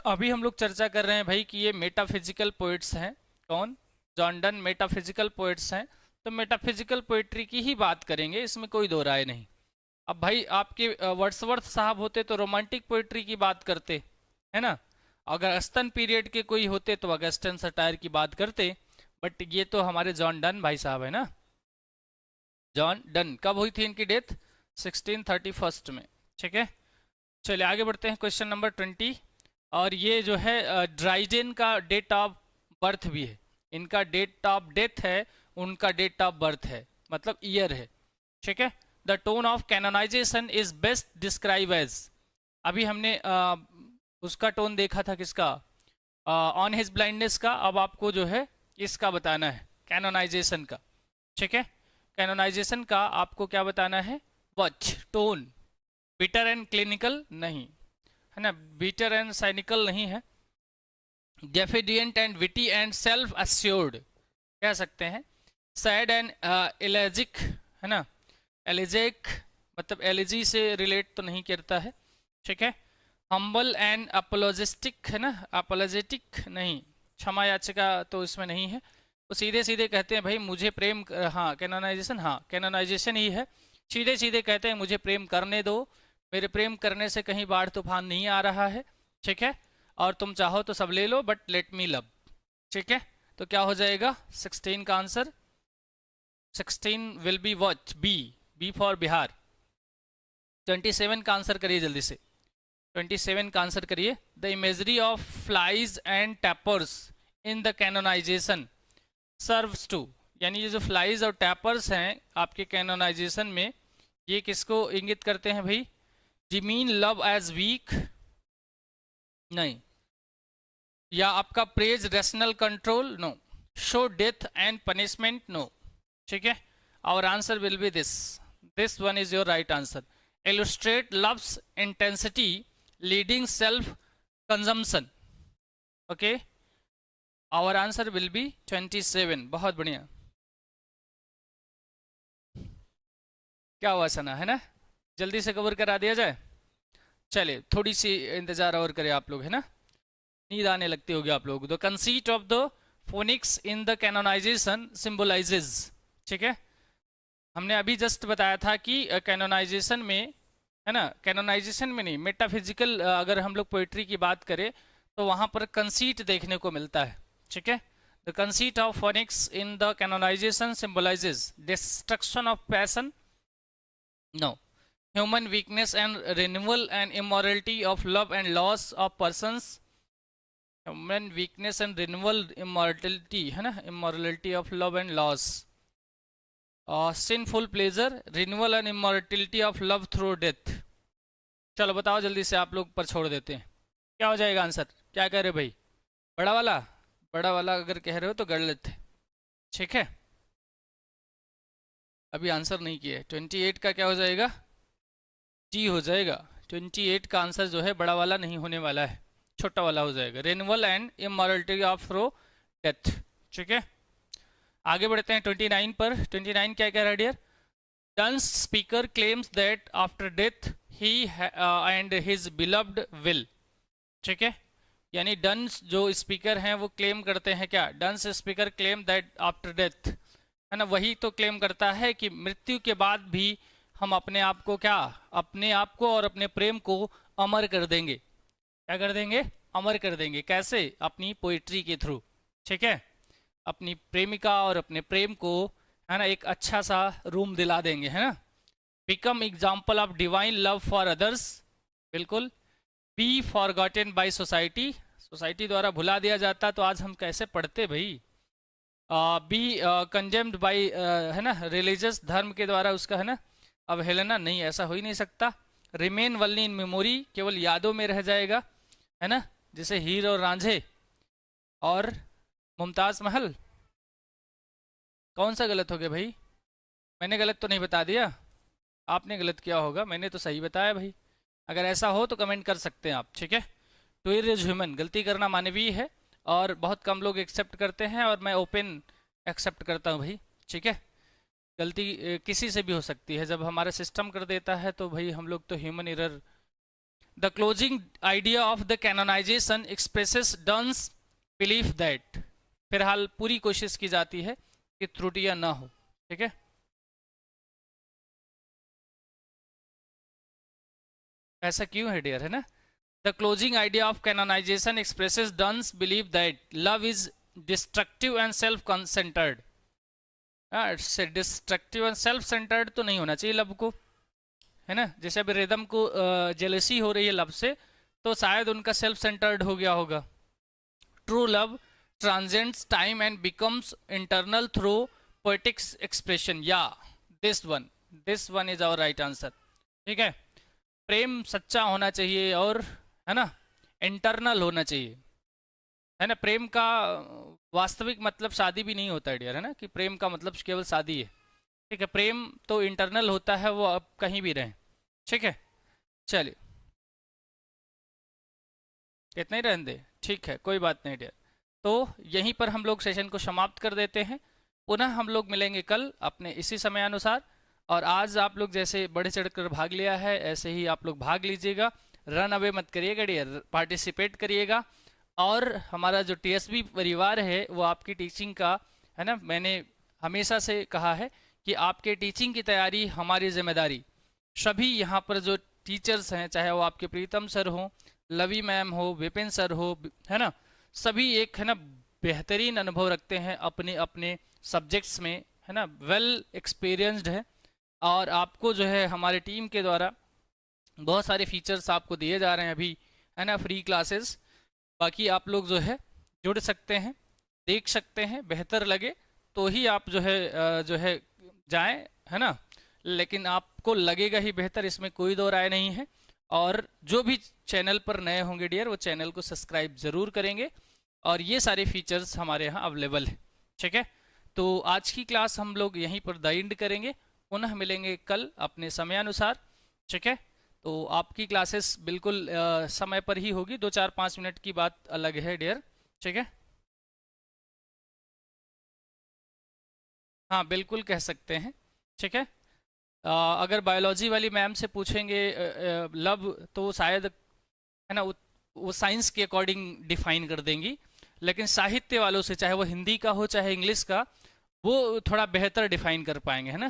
अभी हम लोग चर्चा कर रहे हैं भाई कि ये मेटाफिजिकल पोइट्स हैं. कौन? जॉन डन मेटाफिजिकल पोइट्स हैं, तो मेटाफिजिकल पोइट्री की ही बात करेंगे, इसमें कोई दो राय नहीं. अब भाई आपके वर्ड्सवर्थ साहब होते तो रोमांटिक पोइट्री की बात करते, है ना. अगर अगस्टन पीरियड के कोई होते तो अगस्टन सटायर की बात करते, बट ये तो हमारे जॉन डन भाई साहब है ना. जॉन डन कब हुई थी इनकी डेथ? 1631 में. ठीक है, चलिए आगे बढ़ते हैं. Question number 20. और ये जो है ड्राइडेन का डेट ऑफ बर्थ भी है. इनका डेट ऑफ डेथ है, उनका डेट ऑफ बर्थ है, मतलब ईयर है. ठीक है, the tone of canonisation is best describe as. अभी हमने उसका टोन देखा था किसका? ऑन हिज ब्लाइंडनेस का. अब आपको जो है इसका बताना है, कैनोनाइजेशन का. ठीक है, कैनोनाइजेशन का आपको क्या बताना है? What tone? Bitter and clinical नहीं है ना, बिटर एंड साइनिकल नहीं है. Defiant and witty and self assured कह सकते हैं. सैड एंड एलर्जिक है ना, एलिजिक मतलब एलर्जी से रिलेट तो नहीं करता है. ठीक है, हम्बल एंड अपोलोजिस्टिक है ना, अपोलोजेटिक नहीं, क्षमा याचिका तो इसमें नहीं है. वो सीधे सीधे कहते हैं भाई मुझे प्रेम, हाँ कैनोनाइजेशन, हाँ कैनोनाइजेशन ही है. सीधे सीधे कहते हैं मुझे प्रेम करने दो, मेरे प्रेम करने से कहीं बाढ़ तूफान नहीं आ रहा है. ठीक है, और तुम चाहो तो सब ले लो बट लेट मी लव. ठीक है, तो क्या हो जाएगा 16 का आंसर? 16 will be what? B. B for Bihar. 27 का आंसर करिए जल्दी से. 27 का आंसर करिए. The imagery of flies and tapers in the canonization serves to. यानी ये जो फ्लाइज और टैपर्स हैं आपके कैनोनाइजेशन में, ये किसको इंगित करते हैं भाई? जी मीन लव एज वीक नहीं, या आपका praise rational control no, show death and punishment no. ठीक है, our answer will be this. This one is your right answer. Illustrate love's intensity leading self consumption. Okay, our answer will be 27. बहुत बढ़िया. क्या हुआ सना, है ना, जल्दी से कवर करा दिया जाए. चलिए थोड़ी सी इंतजार और करें आप लोग, है ना, नींद आने लगती होगी आप लोग. The conceit of the phoenix in the canonization symbolizes. ठीक है, हमने अभी जस्ट बताया था कि कैनोनाइजेशन में है ना, कैनोनाइजेशन में नहीं, मेटाफिजिकल अगर हम लोग पोइट्री की बात करें तो वहाँ पर कंसीट देखने को मिलता है, ठीक है। The conceit of phoenix in the canonization symbolizes destruction of passion, no, human weakness and renewal and immorality of love and loss of persons, human weakness and renewal immorality है ना, immorality of love and loss, sinful pleasure, renewal and immortality of love through death. चलो बताओ जल्दी से, आप लोग पर छोड़ देते हैं, क्या हो जाएगा आंसर, क्या कह रहे भाई? बड़ा वाला, बड़ा वाला अगर कह रहे हो तो गढ़ लेते, ठीक है। अभी आंसर नहीं किया है। 28 का क्या हो जाएगा? टी हो जाएगा। 28 का आंसर जो है बड़ा वाला नहीं होने वाला है, छोटा वाला हो जाएगा, renewal and immortality of through death, ठीक है। आगे बढ़ते हैं 29 पर। 29 क्या कह रहा है dear? Donne's speaker claims that after death he and his beloved will, ठीक है। यानी डंस जो स्पीकर हैं वो क्लेम करते हैं क्या? Donne's speaker claim that after death, है ना, वही तो क्लेम करता है कि मृत्यु के बाद भी हम अपने आप को क्या, अपने आप को और अपने प्रेम को अमर कर देंगे। क्या कर देंगे? अमर कर देंगे। कैसे? अपनी पोइट्री के थ्रू, ठीक है। अपनी प्रेमिका और अपने प्रेम को, है ना, एक अच्छा सा रूम दिला देंगे, है ना। Become example of divine love for others, बिल्कुल। Be forgotten by society, society द्वारा भुला दिया जाता तो आज हम कैसे पढ़ते भाई। बी कंजेम्ड बाय, है ना, रिलीजियस, धर्म के द्वारा उसका, है ना, अवहेलना, नहीं, ऐसा हो ही नहीं सकता। रिमेन वनली इन मेमोरी, केवल यादों में रह जाएगा, है ना, जैसे हीर और रांझे और मुमताज महल। कौन सा गलत हो गया भाई? मैंने गलत तो नहीं बता दिया, आपने गलत किया होगा, मैंने तो सही बताया भाई। अगर ऐसा हो तो कमेंट कर सकते हैं आप, ठीक है। टू इज ह्यूमन, गलती करना मानवीय है और बहुत कम लोग एक्सेप्ट करते हैं और मैं ओपन एक्सेप्ट करता हूँ भाई, ठीक है। गलती किसी से भी हो सकती है, जब हमारा सिस्टम कर देता है तो भाई हम लोग तो human error. The closing idea of the canonisation expresses Donne's belief that, फिलहाल पूरी कोशिश की जाती है कि त्रुटियां ना हो, ठीक है। ऐसा क्यों है डियर, है ना। The closing idea of canonisation expresses Donne's believe that love is destructive and self centred. Destructive and self centred तो नहीं होना चाहिए लव को, है ना। जैसे अभी रिदम को जेलसी हो रही है लव से, तो शायद उनका सेल्फ सेंटर्ड हो गया होगा। True love transcends time and becomes internal through poetic expression, या this one is our right answer, ठीक है। प्रेम सच्चा होना चाहिए और, है ना, इंटरनल होना चाहिए, है ना। प्रेम का वास्तविक मतलब शादी भी नहीं होता है डियर, है ना, कि प्रेम का मतलब केवल शादी है, ठीक है। प्रेम तो इंटरनल होता है, वो अब कहीं भी रहे, ठीक है। चलिए इतना ही रहने दे, ठीक है, कोई बात नहीं डियर। तो यहीं पर हम लोग सेशन को समाप्त कर देते हैं। पुनः हम लोग मिलेंगे कल अपने इसी समय अनुसार। और आज आप लोग जैसे बढ़ चढ़ कर भाग लिया है, ऐसे ही आप लोग भाग लीजिएगा, रन अवे मत करिएगा डियर, पार्टिसिपेट करिएगा। और हमारा जो टीएसबी परिवार है वो आपकी टीचिंग का, है ना, मैंने हमेशा से कहा है कि आपके टीचिंग की तैयारी हमारी जिम्मेदारी। सभी यहाँ पर जो टीचर्स हैं, चाहे वो आपके प्रीतम सर हो, लवी मैम हो, विपिन सर हो, है ना, सभी एक, है ना, बेहतरीन अनुभव रखते हैं अपने अपने सब्जेक्ट्स में, है ना, वेल एक्सपीरियंस्ड है। और आपको जो है हमारे टीम के द्वारा बहुत सारे फीचर्स आपको दिए जा रहे हैं अभी, है ना, फ्री क्लासेस। बाकी आप लोग जो है जुड़ सकते हैं, देख सकते हैं, बेहतर लगे तो ही आप जो है जाएं, है ना। लेकिन आपको लगेगा ही बेहतर, इसमें कोई दो राय नहीं है। और जो भी चैनल पर नए होंगे डियर, वो चैनल को सब्सक्राइब ज़रूर करेंगे। और ये सारे फीचर्स हमारे यहाँ अवेलेबल है, ठीक है। तो आज की क्लास हम लोग यहीं पर द एंड करेंगे, पुनः मिलेंगे कल अपने समयानुसार, ठीक है। तो आपकी क्लासेस बिल्कुल समय पर ही होगी, 2-4-5 मिनट की बात अलग है डियर, ठीक है। हाँ बिल्कुल कह सकते हैं, ठीक है। अगर बायोलॉजी वाली मैम से पूछेंगे लव, तो शायद, है ना, वो साइंस के अकॉर्डिंग डिफाइन कर देंगी। लेकिन साहित्य वालों से, चाहे वो हिंदी का हो चाहे इंग्लिश का, वो थोड़ा बेहतर डिफाइन कर पाएंगे, है ना।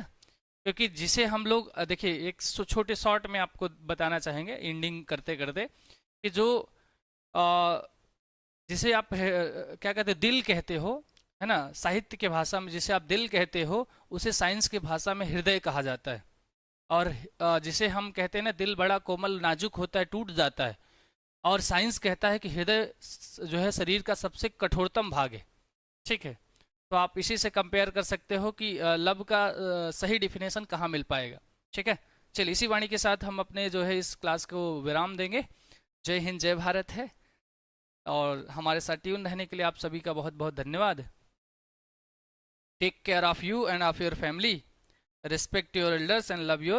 क्योंकि जिसे हम लोग, देखिए एक छोटे शॉर्ट में आपको बताना चाहेंगे एंडिंग करते करते, कि जो जिसे आप क्या कहते हैं, दिल कहते हो, है ना, साहित्य के भाषा में जिसे आप दिल कहते हो, उसे साइंस की भाषा में हृदय कहा जाता है। और जिसे हम कहते हैं ना, दिल बड़ा कोमल नाजुक होता है, टूट जाता है, और साइंस कहता है कि हृदय जो है शरीर का सबसे कठोरतम भाग है। ठीक है, तो आप इसी से कंपेयर कर सकते हो कि लव का सही डिफिनेशन कहाँ मिल पाएगा। ठीक है, चलिए इसी वाणी के साथ हम अपने जो है इस क्लास को विराम देंगे। जय हिंद, जय भारत है, और हमारे साथ ट्यून रहने के लिए आप सभी का बहुत बहुत धन्यवाद। Take care of you and of your family, respect your elders and love your